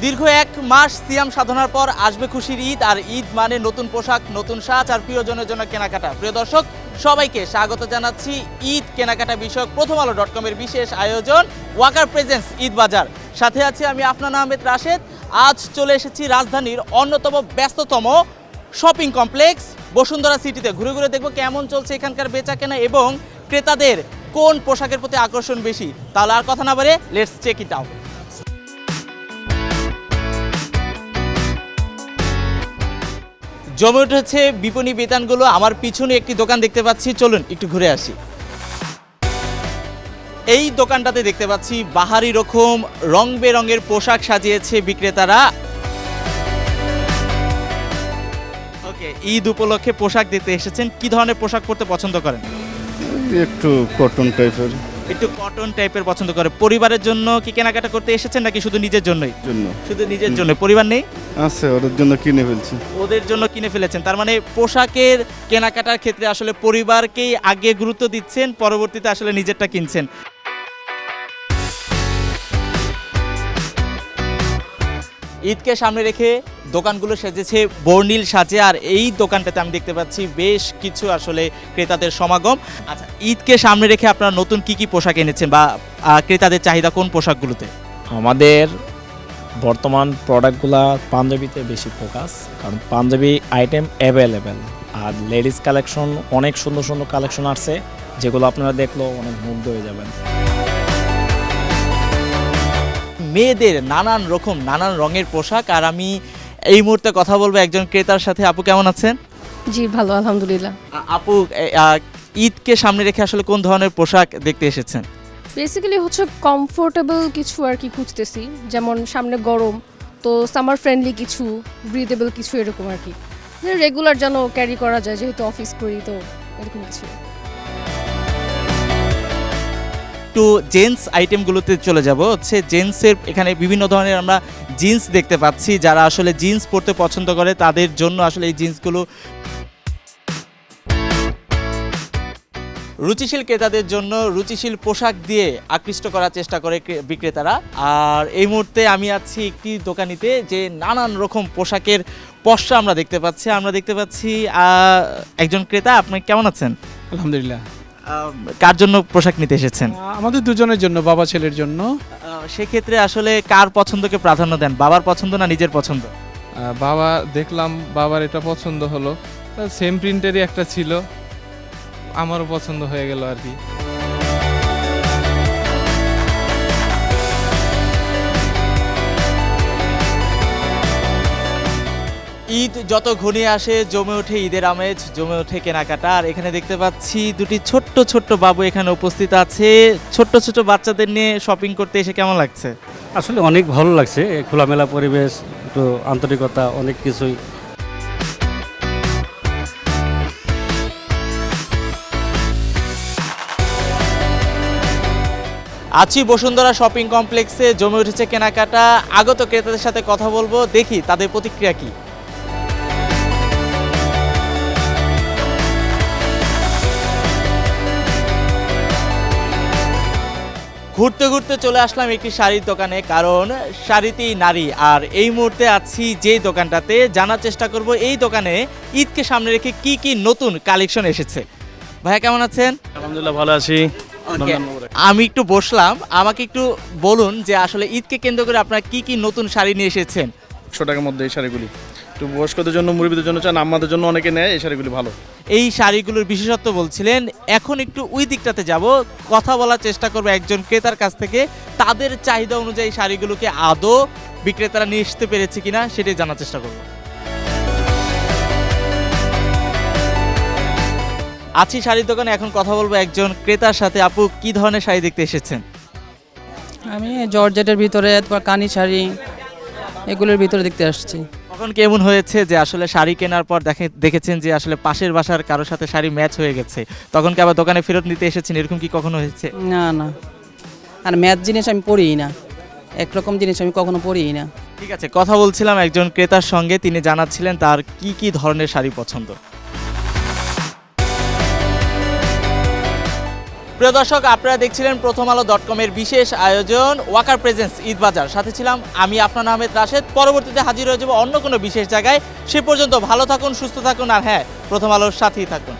দীর্ঘ এক মাস সিয়াম সাধনার পর আসবে খুশির ঈদ, আর ঈদ মানে নতুন পোশাক, নতুন সাজ আর প্রিয়জনের জন্য কেনাকাটা। প্রিয় দর্শক, সবাইকে স্বাগত জানাচ্ছি ঈদ কেনাকাটা বিষয়ক প্রথম আলো.com এর বিশেষ আয়োজন ওয়াকার প্রেজেন্স ঈদ বাজার। সাথে আছি আমি আফনান আহমেদ রাশেদ। আজ চলে এসেছি রাজধানীর অন্যতম ব্যস্ততম শপিং কমপ্লেক্স বসুন্ধরা সিটিতে। ঘুরে ঘুরে দেখবো কেমন চলছে এখানকার বেচাকেনা এবং ক্রেতাদের কোন পোশাকের প্রতি আকর্ষণ বেশি। তাহলে আর কথা না বাড়িয়ে লেটস চেক ইট আউট। জমে উঠেছে বিপণী বিতানগুলো। আমার পিছনে একটি দোকান দেখতে পাচ্ছি, চলুন একটু ঘুরে আসি। এই দোকানটাতে দেখতে পাচ্ছি বাহারি রকম রং বেরঙের পোশাক সাজিয়েছে বিক্রেতারা। ওকে, ঈদ উপলক্ষে পোশাক দেখতে এসেছেন। কি ধরনের পোশাক পরতে পছন্দ করেন? একটু কটন টাইপের। একটু কটন টাইপের পছন্দ করে। পরিবারের জন্য কি কেনাকাটা করতে এসেছেন নাকি শুধু নিজের জন্যই? শুধু নিজের জন্য। পরিবার নেই? আছে, ওদের জন্য কিনে ফেলছি। ওদের জন্য কিনে ফেলেছেন। তার মানে পোশাকের কেনাকাটার ক্ষেত্রে আসলে পরিবারকেই আগে গুরুত্ব দিচ্ছেন, পরবর্তীতে আসলে নিজেরটা কিনছেন। ঈদকে সামনে রেখে দোকানগুলো সেজেছে বর্ণিল সাজে, আর এই দোকানটাতে আমি দেখতে পাচ্ছি বেশ কিছু আসলে ক্রেতাদের সমাগম। আচ্ছা, ঈদকে সামনে রেখে আপনারা নতুন কি কি পোশাক এনেছেন বা ক্রেতাদের চাহিদা কোন পোশাকগুলোতে? আমাদের বর্তমান প্রোডাক্টগুলা পাঞ্জাবিতে বেশি ফোকাস, কারণ পাঞ্জাবি আইটেম অ্যাভেলেবেল, আর লেডিস কালেকশন অনেক সুন্দর সুন্দর কালেকশন আসছে, যেগুলো আপনারা দেখলেও অনেক মুগ্ধ হয়ে যাবেন। মেয়েদের নানান রকম নানান রঙের পোশাক, আর আমি এই মুহূর্তে কথা বলবো একজন ক্রেতার সাথে। আপু কেমন আছেন? জি ভালো, আলহামদুলিল্লাহ। আপু, ঈদকে সামনে রেখে আসলে কোন ধরনের পোশাক দেখতে এসেছেন? বেসিক্যালি হচ্ছে কমফোর্টেবল কিছু আর কি খুঁজতেছি, যেমন সামনে গরম, তো সামার ফ্রেন্ডলি কিছু, ব্রিথেবল কিছু, এরকম আর কি, রেগুলার যেন ক্যারি করা যায়, যেহেতু অফিস করি, তো এরকম কিছু। একটু জেন্টস আইটেমগুলোতে চলে যাব। হচ্ছে জেন্টসের এখানে বিভিন্ন ধরনের আমরা জিন্স দেখতে পাচ্ছি। যারা আসলে জিন্স পরতে পছন্দ করে তাদের জন্য আসলে এই জিন্সগুলো, রুচিশীল ক্রেতাদের জন্য রুচিশীল পোশাক দিয়ে আকৃষ্ট করার চেষ্টা করে বিক্রেতারা। আর এই মুহূর্তে আমি আছি একটি দোকানিতে, যে নানান রকম পোশাকের পসরা আমরা দেখতে পাচ্ছি। একজন ক্রেতা, আপনি কেমন আছেন? আলহামদুলিল্লাহ। কার জন্য পোশাক নিতে এসেছেন? আমাদের দুজনের জন্য, বাবা ছেলের জন্য। সেক্ষেত্রে আসলে কার পছন্দকে প্রাধান্য দেন, বাবার পছন্দ না নিজের পছন্দ? বাবা দেখলাম, বাবার এটা পছন্দ হলো, সেম প্রিন্টেরই একটা ছিল, আমারও পছন্দ হয়ে গেল আর কি। ঈদ যত ঘনিয়ে আসে জমে ওঠে ঈদের আমেজ, জমে ওঠে কেনাকাটা। আর এখানে দেখতে পাচ্ছি দুটি ছোট্ট ছোট্ট বাবু এখানে উপস্থিত আছে। ছোট্ট ছোট্ট বাচ্চাদের নিয়ে শপিং করতে এসে কেমন লাগছে? আসলে অনেক ভালো লাগছে, খোলামেলা পরিবেশ, একটু আন্তরিকতা, অনেক কিছুই। আছি বসুন্ধরা শপিং কমপ্লেক্সে, জমে উঠেছে কেনাকাটা। আগত ক্রেতাদের সাথে কথা বলবো, দেখি তাদের প্রতিক্রিয়া কি। ঘুরতে ঘুরতে চলে আসলাম একটি শাড়ির দোকানে, কারণ শাড়িতেই নারী। আর এই মুহূর্তে আছি যেই দোকানটাতে, জানার চেষ্টা করব এই দোকানে ঈদকে সামনে রেখে কি কি নতুন কালেকশন এসেছে। ভাইয়া কেমন আছেন? আলহামদুলিল্লাহ, ভালো আছি। আমি একটু বসলাম, আমাকে একটু বলুন যে আসলে ঈদকে কেন্দ্র করে আপনারা কি কি নতুন শাড়ি নিয়ে এসেছেন? 100 টাকার মধ্যে এই শাড়িগুলি একটু বয়স্কদের জন্য, মুরব্বীদের জন্য চান, আমাদের জন্য অনেকে নেয়, এই শাড়িগুলি ভালো। এই শাড়িগুলোর বিশেষত্ব বলছিলেন। এখন একটু ওই দিকটাতে যাব, কথা বলার চেষ্টা করবো একজন ক্রেতার কাছ থেকে। তাদের চাহিদা অনুযায়ী শাড়িগুলোকে আদৌ বিক্রেতারা নিয়ে আসতে পেরেছে কিনা সেটাই জানার চেষ্টা করব। আছি শাড়ির দোকানে, এখন কথা বলবো একজন ক্রেতার সাথে। আপু, কি ধরনের শাড়ি দেখতে এসেছেন? আমি জর্জেটের ভিতরে, তারপর কানি শাড়ি, এগুলোর ভিতরে দেখতে আসছি। কখন কেমন হয়েছে যে আসলে শাড়ি কেনার পর দেখেছেন যে আসলে পাশের বাসার কারোর সাথে শাড়ি ম্যাচ হয়ে গেছে, তখন কি আবার দোকানে ফেরত নিতে এসেছেন, এরকম কি কখনো হয়েছে? না না, আর ম্যাচ জিনিস আমি পড়িই না, একরকম জিনিস আমি কখনো পড়িই না। ঠিক আছে, কথা বলছিলাম একজন ক্রেতার সঙ্গে, তিনি জানাচ্ছিলেন তার কি কি ধরনের শাড়ি পছন্দ। প্রিয় দর্শক, আপনারা দেখছিলেন প্রথম আলো .com-এর বিশেষ আয়োজন ওয়াকার প্রেজেন্স ঈদ বাজার। সাথে ছিলাম আমি আফনান আহমেদ রাশেদ। পরবর্তীতে হাজির হয়ে যাব অন্য কোনো বিশেষ জায়গায়। সে পর্যন্ত ভালো থাকুন, সুস্থ থাকুন, আর হ্যাঁ, প্রথম আলোর সাথেই থাকুন।